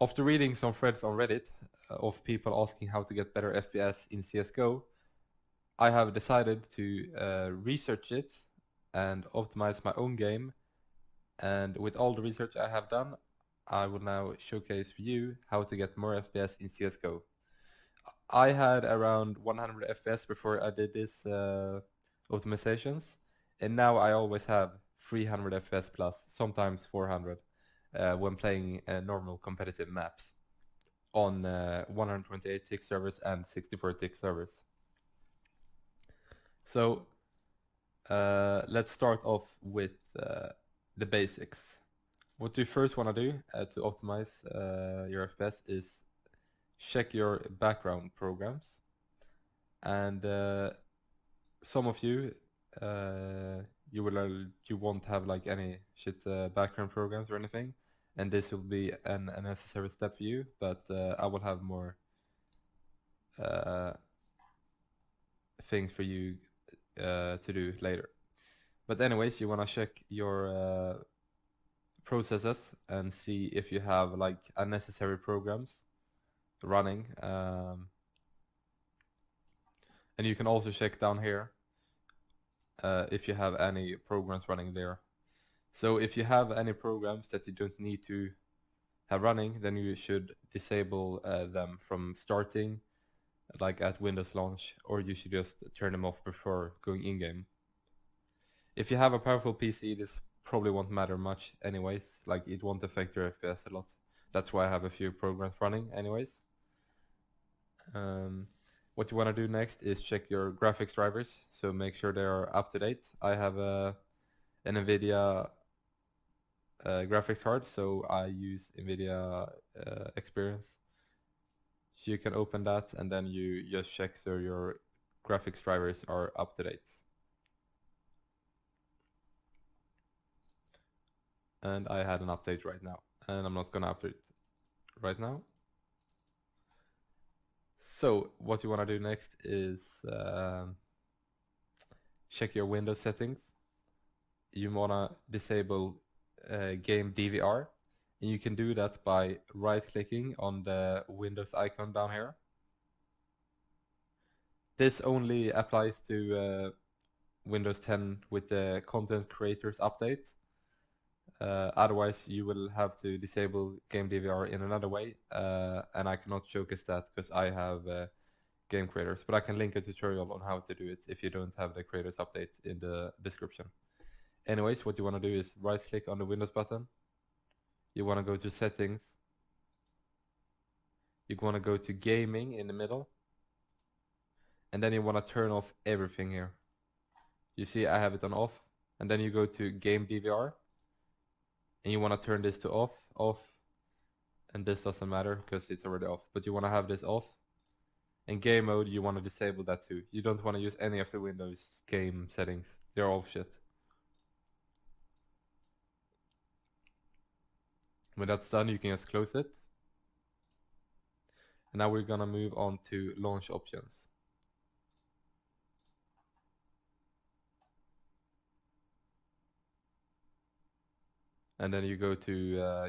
After reading some threads on Reddit of people asking how to get better FPS in CSGO, I have decided to research it and optimize my own game. And with all the research I have done, I will now showcase for you how to get more FPS in CSGO. I had around 100 FPS before I did this optimizations, and now I always have 300 FPS plus, sometimes 400, when playing normal competitive maps on 128 tick servers and 64 tick servers. So let's start off with the basics. What you first want to do to optimize your FPS is check your background programs. And some of you you won't have like any shit background programs or anything, and this will be an unnecessary step for you, but I will have more things for you to do later. But anyways, you want to check your processes and see if you have like unnecessary programs running, and you can also check down here if you have any programs running there. So if you have any programs that you don't need to have running, then you should disable them from starting, like at Windows launch, or you should just turn them off before going in-game. If you have a powerful PC, this probably won't matter much anyways, like it won't affect your FPS a lot. That's why I have a few programs running anyways. What you want to do next is check your graphics drivers, so make sure they are up to date. I have an NVIDIA graphics card, so I use NVIDIA Experience. So you can open that and then you just check so your graphics drivers are up to date. And I had an update right now, and I'm not gonna update right now. So what you want to do next is check your Windows settings. You want to disable game DVR, and you can do that by right-clicking on the Windows icon down here. This only applies to Windows 10 with the Content Creators update. Otherwise you will have to disable game DVR in another way, and I cannot showcase that because I have game creators, but I can link a tutorial on how to do it if you don't have the creators update in the description. Anyways, what you want to do is right click on the Windows button. You want to go to settings. You want to go to gaming in the middle, and then you want to turn off everything here. You see I have it on off, and then you go to game DVR, and you want to turn this to off, and this doesn't matter because it's already off, but you want to have this off. And game mode, you want to disable that too. You don't want to use any of the Windows game settings. They're all shit. When that's done, you can just close it. And now we're gonna move on to launch options. And then you go to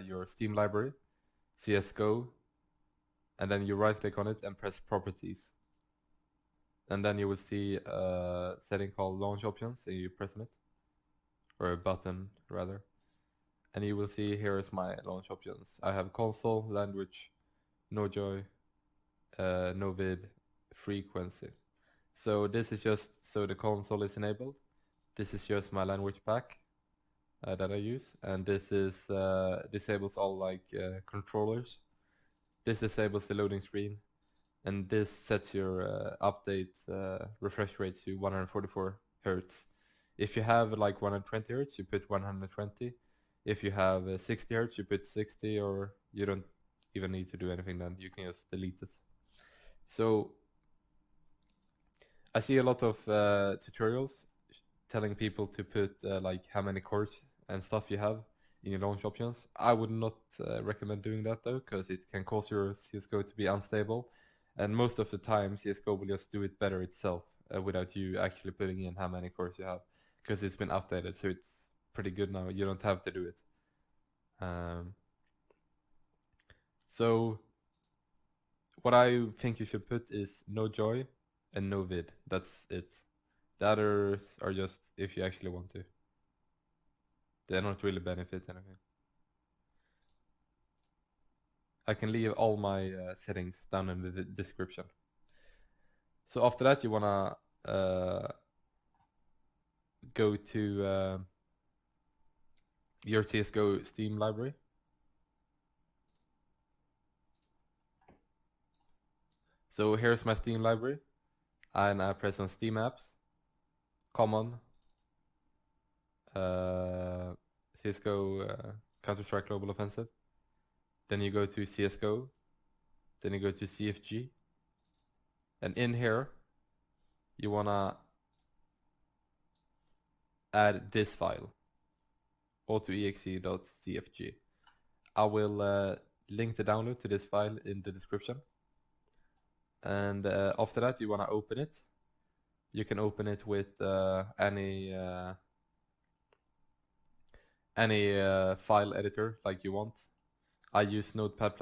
your Steam library, CSGO, and then you right click on it and press properties. And then you will see a setting called launch options, and you press on it, or a button rather. And you will see here is my launch options. I have console, language, no joy, no vid, frequency. So this is just so the console is enabled. This is just my language pack that I use, and this is disables all like controllers. This disables the loading screen, and this sets your update refresh rate to 144 Hertz. If you have like 120 Hertz, you put 120. If you have 60 Hertz, you put 60, or you don't even need to do anything then, you can just delete it. So I see a lot of tutorials telling people to put like how many cores and stuff you have in your launch options. I would not recommend doing that though, because it can cause your CSGO to be unstable, and most of the time CSGO will just do it better itself without you actually putting in how many cores you have, because it's been updated, so it's pretty good now. You don't have to do it. So what I think you should put is no joy and no vid. That's it. The others are just if you actually want to. They don't really benefit anything. I can leave all my settings down in the description. So after that you wanna go to your CSGO Steam library. So here's my Steam library, and I press on Steam apps, common, CSGO Counter-Strike Global Offensive. Then you go to CSGO, then you go to CFG, and in here you wanna add this file, autoexe.cfg. I will link the download to this file in the description. And after that you wanna open it. You can open it with any file editor like you want. I use Notepad++,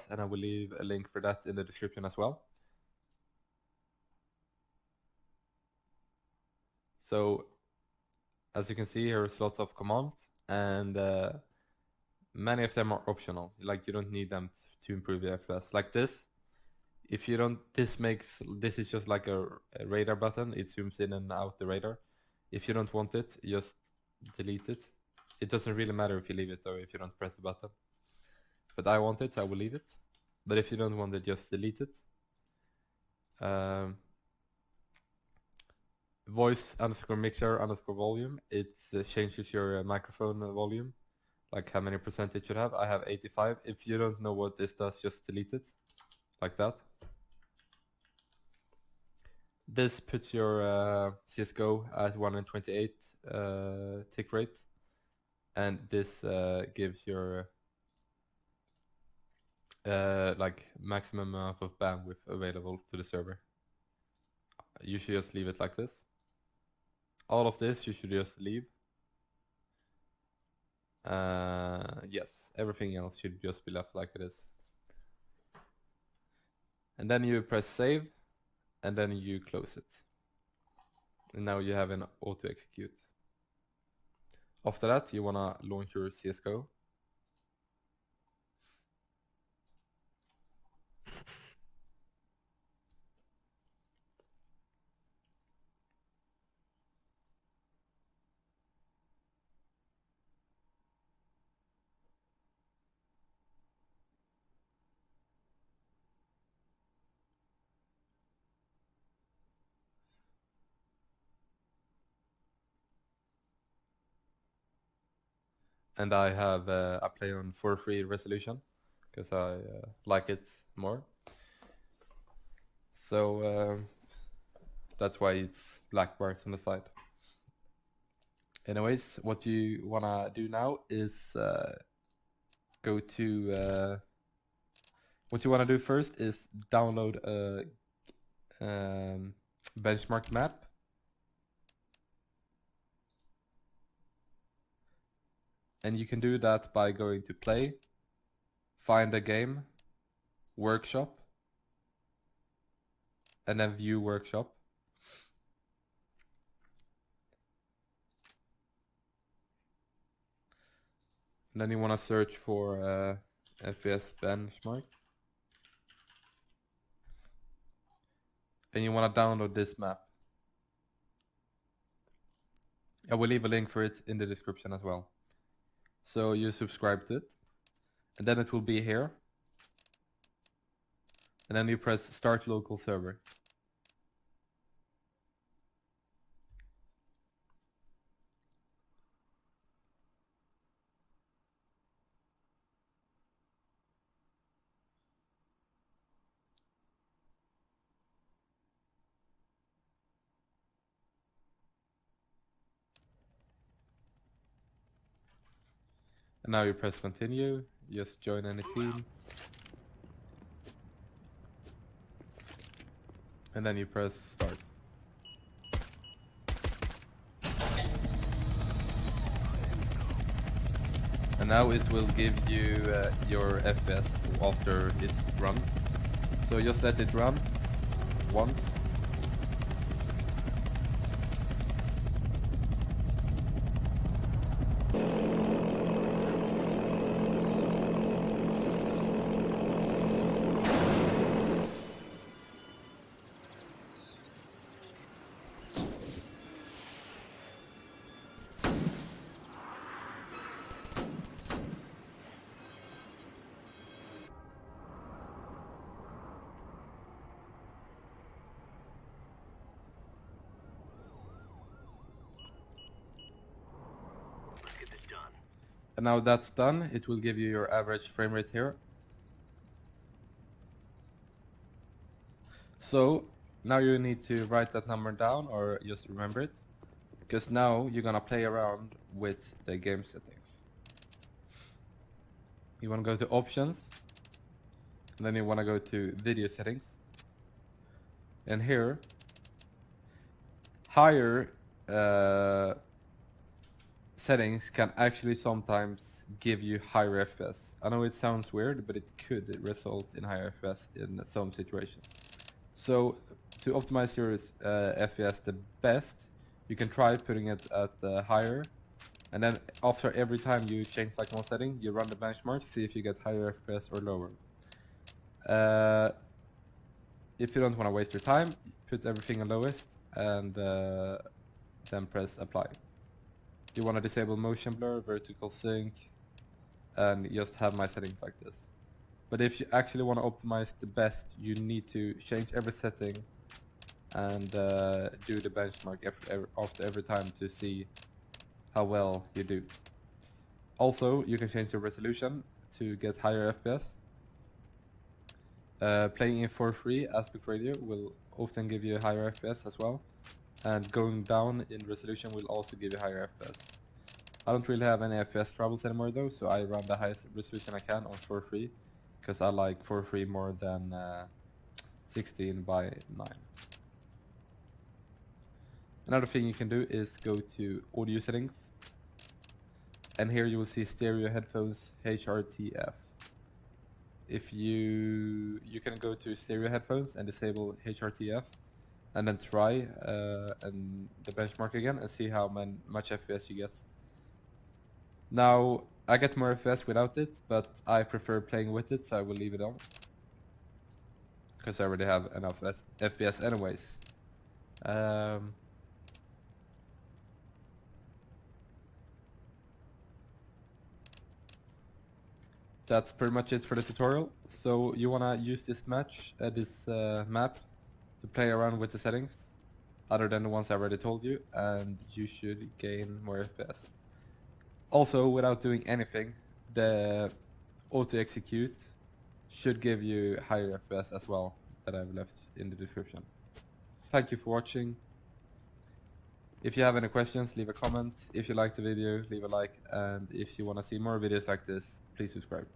and I will leave a link for that in the description as well. So as you can see, here's lots of commands, and many of them are optional. Like you don't need them to improve the FPS. Like this, if you don't, this is just like a radar button. It zooms in and out the radar. If you don't want it, just delete it. It doesn't really matter if you leave it or if you don't press the button. But I want it, so I will leave it. But if you don't want it, just delete it. Voice _ mixer _ volume. It changes your microphone volume, like how many % it should have. I have 85. If you don't know what this does, just delete it, like that. This puts your CSGO at 128 tick rate, and this gives your like maximum amount of bandwidth available to the server. You should just leave it like this. All of this you should just leave. Yes, everything else should just be left like it is. And then you press save, and then you close it. And now you have an auto execute. After that you wanna launch your CSGO. And I have I play on 4:3 resolution because I like it more. So that's why it's black bars on the side. Anyways, what you wanna do now is go to what you wanna do first is download a benchmark map. And you can do that by going to play, find a game, workshop, and then view workshop. And then you want to search for FPS benchmark. And you want to download this map. I will leave a link for it in the description as well. So you subscribe to it, and then it will be here. And then you press start local server. And now you press continue, just join any team. And then you press start. And now it will give you your FPS after it's run. So just let it run once. And now that's done, it will give you your average frame rate here. So now you need to write that number down or just remember it, because now you're gonna play around with the game settings. You wanna go to options, and then you wanna go to video settings, and here higher settings can actually sometimes give you higher FPS. I know it sounds weird, but it could result in higher FPS in some situations. So to optimize your FPS the best, you can try putting it at higher, and then after every time you change like one setting, you run the benchmark, see if you get higher FPS or lower. If you don't want to waste your time, put everything on lowest and then press apply. You want to disable motion blur, vertical sync, and just have my settings like this. But if you actually want to optimize the best, you need to change every setting and do the benchmark after every time to see how well you do. Also, you can change the resolution to get higher FPS. Playing in 4:3 aspect ratio will often give you a higher FPS as well. And going down in resolution will also give you higher FPS. I don't really have any FPS troubles anymore though, so I run the highest resolution I can on 4:3, because I like 4:3 more than 16:9. Another thing you can do is go to audio settings, and here you will see stereo headphones HRTF. If you can go to stereo headphones and disable HRTF, and then try and the benchmark again and see how much FPS you get. Now I get more FPS without it, but I prefer playing with it, so I will leave it on, because I already have enough FPS anyways. That's pretty much it for the tutorial. So you wanna use this map to play around with the settings, other than the ones I already told you, and you should gain more FPS. Also, without doing anything, the auto execute should give you higher FPS as well, that I've left in the description. Thank you for watching. If you have any questions, leave a comment. If you liked the video, leave a like, and if you want to see more videos like this, please subscribe.